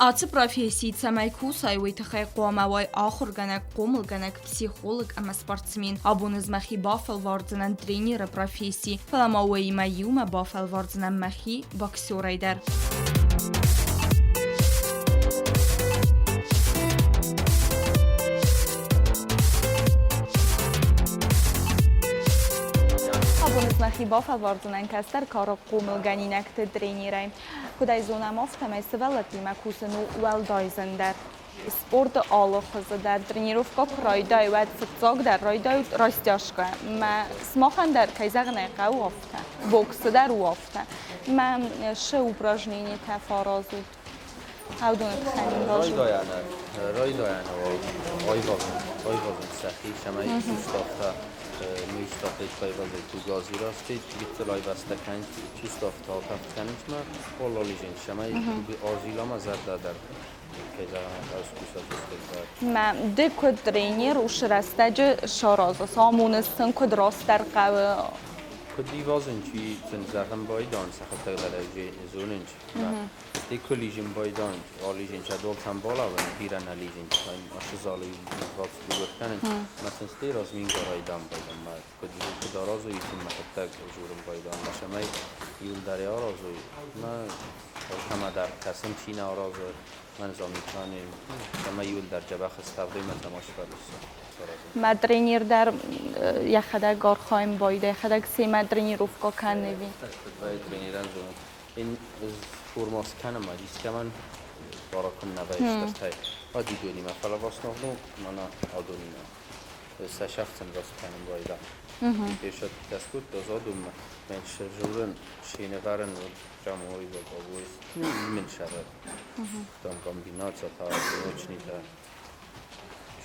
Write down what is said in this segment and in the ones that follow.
Ați профессии цамай кусай уйтахай қомавай ахур ганак қомыл ганак психолог ама спортсмен. Абуныз махи бафал вардзанан тренера профессии. Фаламауай маюма бафал вардзанан махи боксер айдар. Абуныз махи бафал вардзанан кастар кара қомыл ганинакты тренерай. Кудай зона мафтамай севалати макусану уэлдайзен спорт алохоза در тренировка райдай و فوتزال در رایدای راستیاشکا ما смахан در кайзагне قوافته бокс در وافته من شه упражнение تفارازود هودون خنین باشه رایدایانه آیوازن سخی شمایی چوستافته میستافته پایوازه تو گازی راستی بیت لایوسته کنج چوستافته آتفت کنج ما اولالیجن شمایی بی آزیلام زرده در ما ده کد ترینر وش رستج شاراز سامونستن کد راست در قو کدی وازن چی تنزاهم بایدان سخت تغییر زوننج دی کلیجن بایدان آلیجن چدول تن بالا و بیرن آلیجن آشزالی وقت دیگر کنن مثلا ستی راز مینگار ایدان بایدان ما کدی کدارازوی تیم مختلف جورم بایدان ماشمای یول دریا رازوی ما کما در قسم چین آرازو من زامیتانیم و یول در جبه خستاوی متماش کردم. ما ترینر در یک خدای گار خواهیم باید خدای سی ما ترینر افکا کنیم. باید ترینران زون این فرماس کنم ماجیس که من بارا کن نبایست است. آدی دونی ما فلا واس نخدم من آدونی نه. سشافتن راست کنم باید. پیشت دستور دزادم من شجورن شینوارن و جامعی و باویس من شرط. دام کامبینات تا نوچنی تا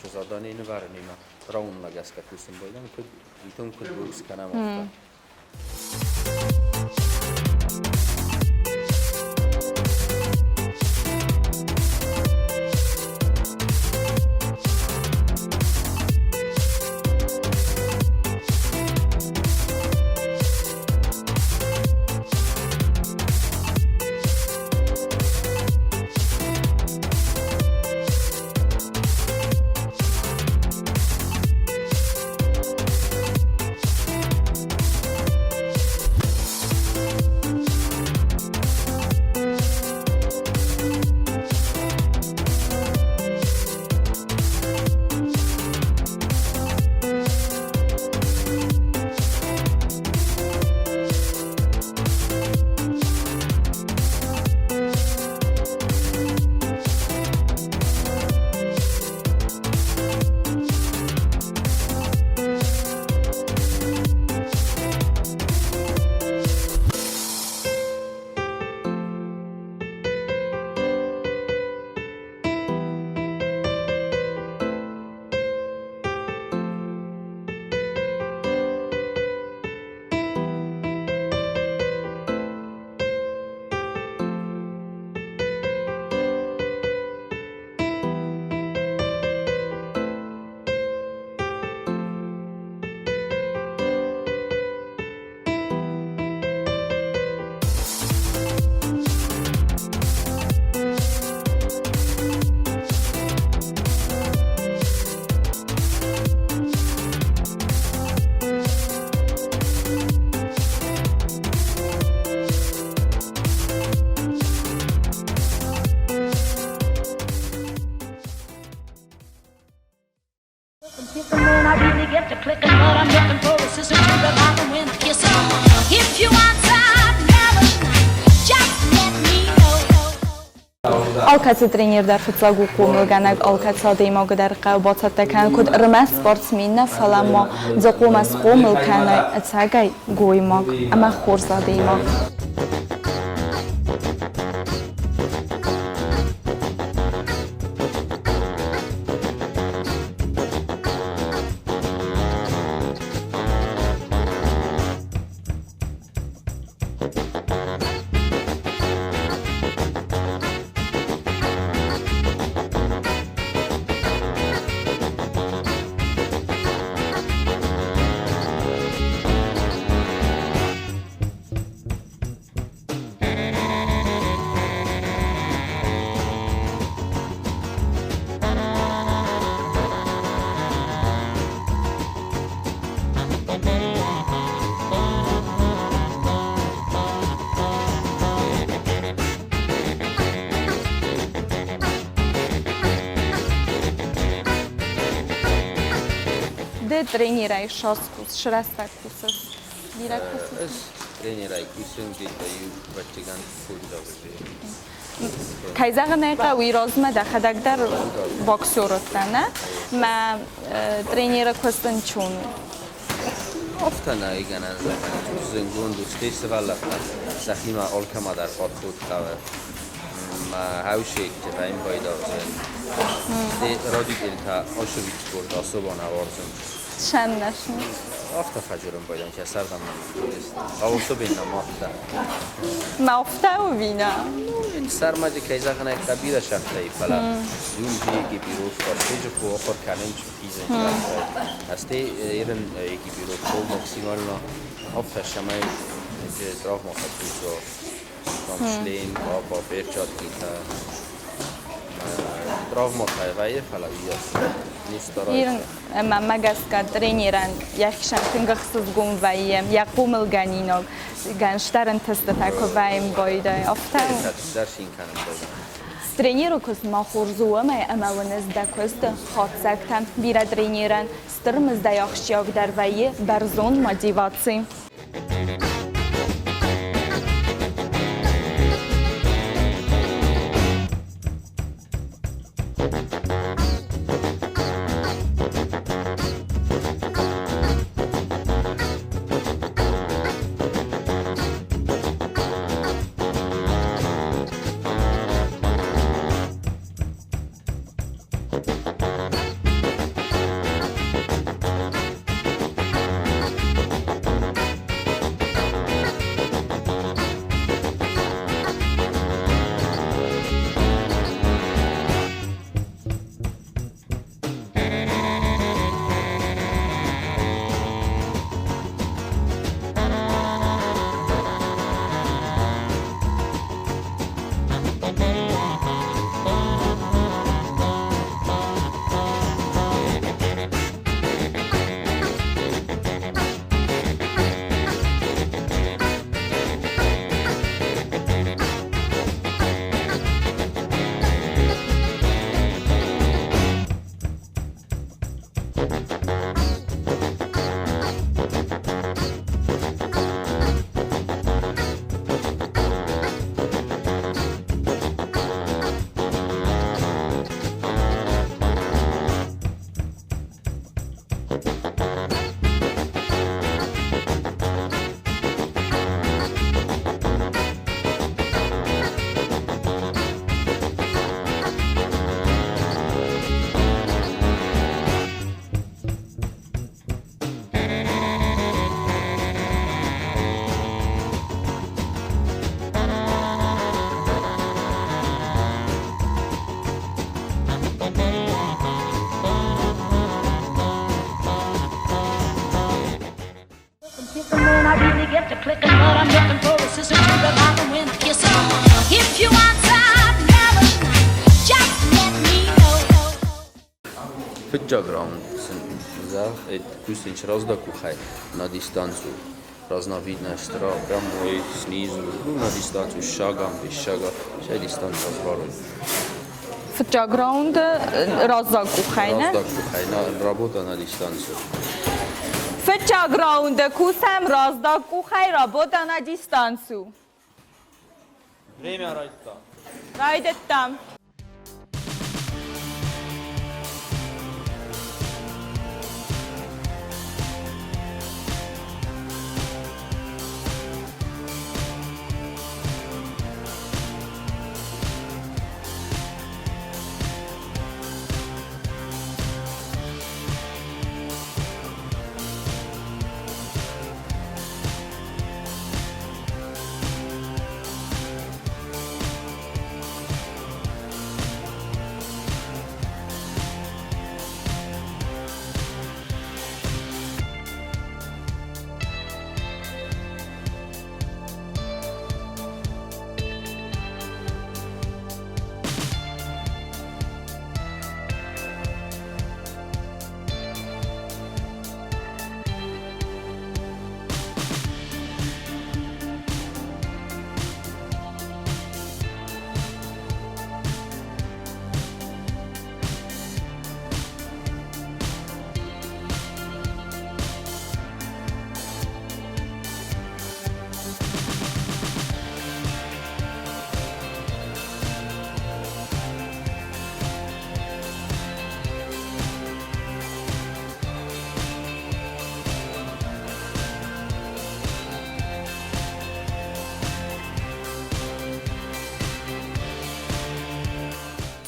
شزادانی اینوارنی ما راون لگاس کتوسیم بایدم کد ایتون کد بوکس کنم افتا. Alkați trener dar futsagu qomul ganak alkați sadema qadar qawbatat kan kud rma sportsmenna falama zaqomas qomul kana atsagay goymak ama khorsadema тренирай шаскус, шрастакусас. Ez trenirai kusun ditayu bachgan futda buje. Kayzağına uyrazma da kadar boksörütten ma trenera kostun çun. Oftana iganan zengund ustes vallatna sahima olkama dar khud qava. Ma hawshek vaim bayda zen. De radikal ta oshuvich burd asobona warzun. Şenleşin. Afta fajurum baydan ki sardam jest. Avso bina mafta. Mafta u bina. Sarmaji kayzağına kabira şaftayı falan. Zoom ki biruf parçacı ko okhor kanen çukizen. Aste irin ki biruf ko maksimalna afta şamay drauf mafatçı. Kamşlein, baba, perçat kita. Drauf mafayı falan yiyas. Irin magaska treniran yakşam tıngıksız gün vayem yakum ilganinog ganştarın testata vayem boyda afta. Dersin kanım boyda. Тренеру кыз махурзуамай амалынызда көзді қатсақтан бира тренеран стырмызда яхшияғдар вайы барзон мотивации. get to clicking, but I'm looking for a sister to revive them when I kiss her. If you want some never just let me know. Фиджаграм за кустинч разда кухай на дистанцию. Разновидная штра, прямой, снизу, на дистанцию шагом, без шага, вся дистанция разворот. Фиджаграунд разда кухай, не? Разда кухай, работа на дистанцию. Фиджаграунд кусам разда кухай, работа на дистанцию. Время райдта. Райдеттам.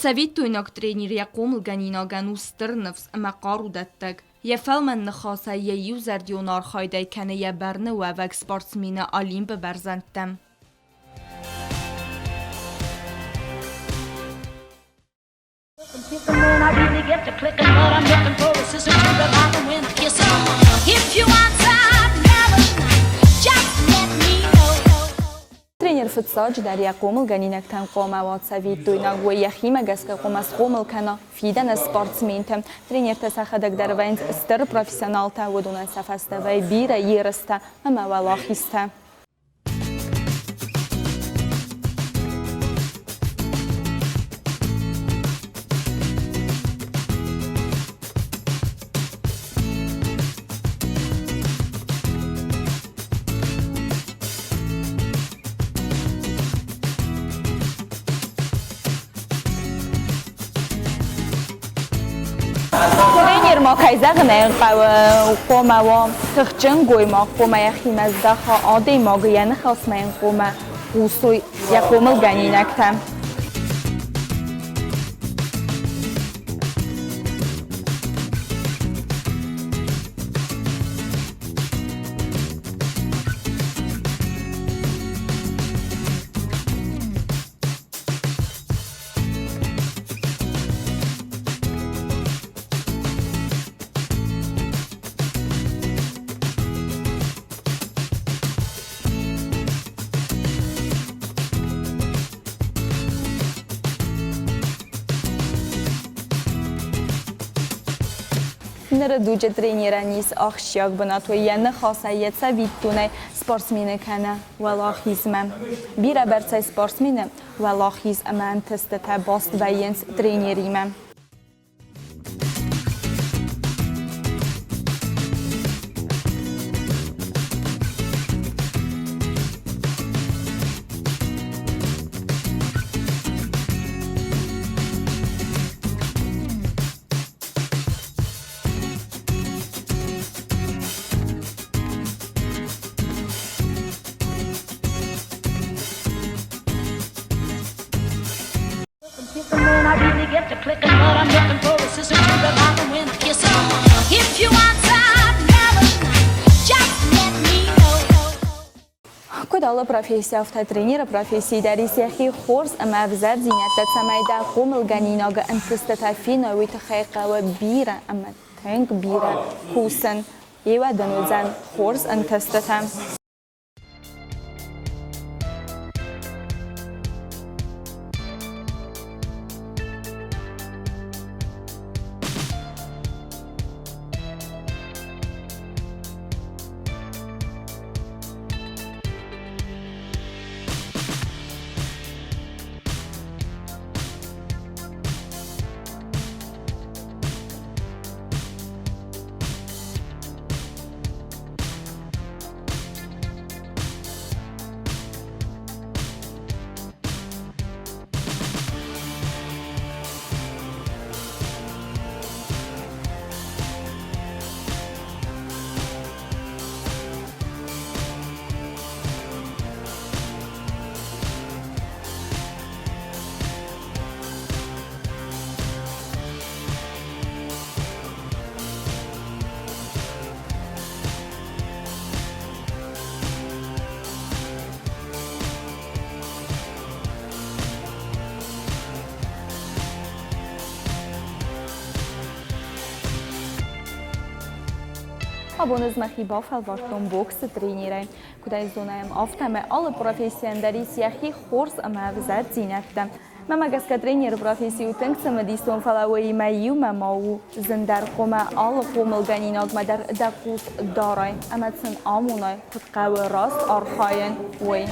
واتسويت تويناك ترينير يقوم الجنيناغن وسترنفس أما قارودتك يفعل من نخاسة يوزر ديونار خايدة كان يبرن ووك سبورتسمين أليم ببرزنتم. ترينر فوتساج در يقوم الجنينك تنقوم واتسويت تويناك ويخيم جسك قوم سقوم الكنا فيدن سبورتسمين ترينر تسخدك در وين استر بروفيسيونال تا ودون سفسته و بير يرسته اما ولاخيسته. ترينر ما كايزغنه قوم و تخجن گوی ما قوم يخيم از دخا عادي ما گيان خاص من قوم وسوي يقوم الجنينك تم. نردوج ترينيرا نيس أخشياك بناتو ين خاصية سويتوني سبورتسمين كان ولاخيزم بيرا برسي سبورتسمين ولاخيز امان تستتا باست وينس ترينيريم. كدال بروفيسيا автотренера профессии дарисовки خورس أما بزر زينة تسميدا قوم الجنيناغ انتستتافينا ويتخيقا وبيرا أما تنك بيرا كوسن يوا دنوزن خورس انتستتام. Abonez maxi bafel vartom box trainere. Kudaj zonajem aftame alle profesien darisiachi khurs ama vzat zinaktam. Mama gaska trainer profesiu tanksama diston falawai mayu mamau zandar qoma alle qomel ganinag madar dakus daray amatsan amunay qutqaw ras arxayan way.